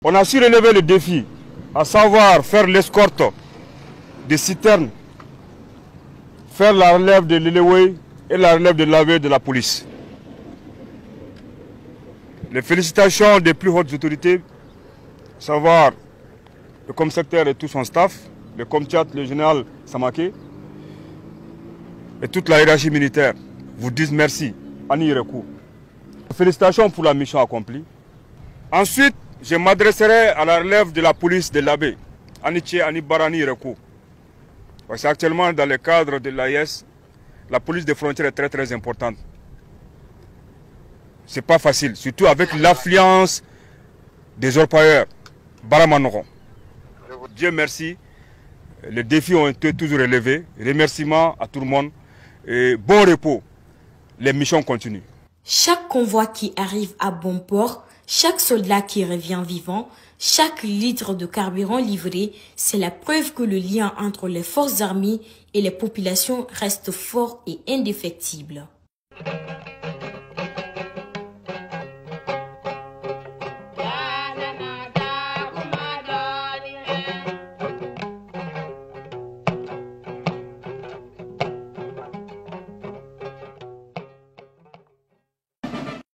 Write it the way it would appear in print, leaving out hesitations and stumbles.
On a su relever le défi, à savoir faire l'escorte des citernes, faire la relève de l'Elewé et la relève de l'AV de la police. Les félicitations des plus hautes autorités, à savoir le commissaire et tout son staff, le Comtiat, le général Samaké et toute la hiérarchie militaire vous disent merci. Ani Irekou. Félicitations pour la mission accomplie. Ensuite, je m'adresserai à la relève de la police de l'AB, Aniché Ani Barani Irekou. Parce qu'actuellement, dans le cadre de l'AIS, la police des frontières est très importante. C'est pas facile, surtout avec l'affluence des orpailleurs. Baramanoron. Dieu merci, les défis ont été toujours relevés. Remerciements à tout le monde et bon repos. Les missions continuent. Chaque convoi qui arrive à bon port, chaque soldat qui revient vivant, chaque litre de carburant livré, c'est la preuve que le lien entre les forces armées et les populations reste fort et indéfectible.